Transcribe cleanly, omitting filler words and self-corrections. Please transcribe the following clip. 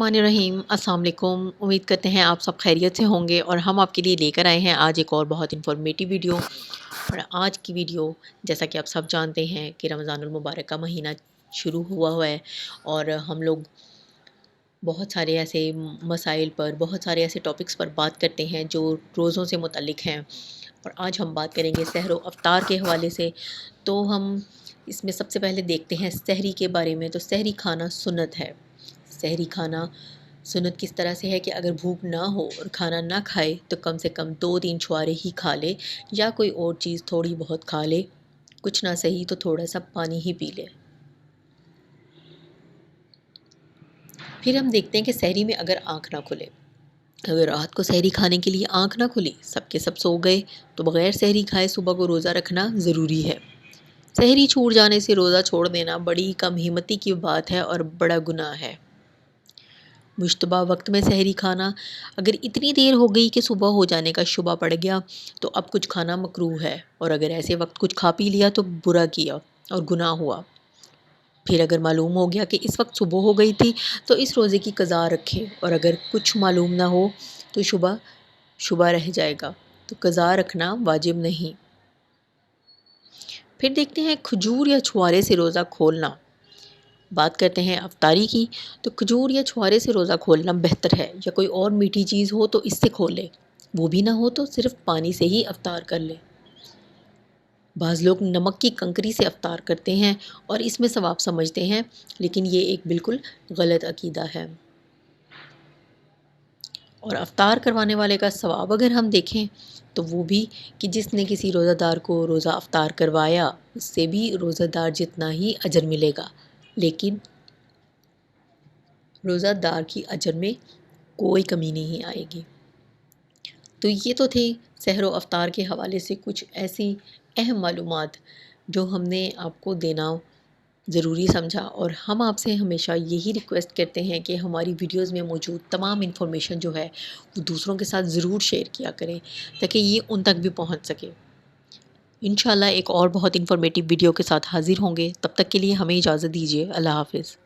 रहीम अस्सलाम वालेकुम। उम्मीद करते हैं आप सब खैरियत से होंगे और हम आपके लिए लेकर आए हैं आज एक और बहुत इन्फॉर्मेटिव वीडियो। और आज की वीडियो, जैसा कि आप सब जानते हैं कि रमज़ानुल मुबारक का महीना शुरू हुआ है और हम लोग बहुत सारे ऐसे मसाइल पर, बहुत सारे ऐसे टॉपिक्स पर बात करते हैं जो रोज़ों से मुतल्लिक़ हैं। और आज हम बात करेंगे सहर व अफ्तार के हवाले से। तो हम इसमें सबसे पहले देखते हैं सहरी के बारे में। तो सहरी खाना सुन्नत है। सहरी खाना सुन्नत किस तरह से है कि अगर भूख ना हो और खाना ना खाए तो कम से कम 2-3 छुआरे ही खा ले, या कोई और चीज़ थोड़ी बहुत खा ले, कुछ ना सही तो थोड़ा सा पानी ही पी ले। फिर हम देखते हैं कि सहरी में अगर आँख ना खुले, अगर रात को सहरी खाने के लिए आँख ना खुली, सबके सब सो गए, तो बग़ैर सहरी खाए सुबह को रोज़ा रखना ज़रूरी है। सहरी छूट जाने से रोज़ा छोड़ देना बड़ी कम हिम्मती की बात है और बड़ा गुनाह है। मुश्तबा वक्त में सहरी खाना, अगर इतनी देर हो गई कि सुबह हो जाने का शुबा पड़ गया तो अब कुछ खाना मकरूह है, और अगर ऐसे वक्त कुछ खा पी लिया तो बुरा किया और गुनाह हुआ। फिर अगर मालूम हो गया कि इस वक्त सुबह हो गई थी तो इस रोज़े की क़ज़ा रखे, और अगर कुछ मालूम ना हो तो शुबा रह जाएगा, तो क़ज़ा रखना वाजिब नहीं। फिर देखते हैं खजूर या छुआरे से रोज़ा खोलना। बात करते हैं अफ्तारी की, तो खजूर या छुआरे से रोज़ा खोलना बेहतर है, या कोई और मीठी चीज़ हो तो इससे खोले, वो भी ना हो तो सिर्फ़ पानी से ही अफ्तार कर ले। बाज़ लोग नमक की कंकरी से अफ्तार करते हैं और इसमें सवाब समझते हैं, लेकिन ये एक बिल्कुल गलत अकीदा है। और अफ्तार करवाने वाले का सवाब अगर हम देखें तो वो भी कि जिसने किसी रोज़ादार को रोज़ा अफ्तार करवाया, उससे भी रोज़ादार जितना ही अजर मिलेगा, लेकिन रोज़ादार की अजर में कोई कमी नहीं आएगी। तो ये तो थे सहर व अफ्तार के हवाले से कुछ ऐसी अहम मालूमात जो हमने आपको देना ज़रूरी समझा। और हम आपसे हमेशा यही रिक्वेस्ट करते हैं कि हमारी वीडियोज़ में मौजूद तमाम इन्फॉर्मेशन जो है वो दूसरों के साथ ज़रूर शेयर किया करें, ताकि ये उन तक भी पहुंच सके। इंशाल्लाह एक और बहुत इन्फॉर्मेटिव वीडियो के साथ हाज़िर होंगे। तब तक के लिए हमें इजाज़त दीजिए। अल्लाह हाफ़िज़।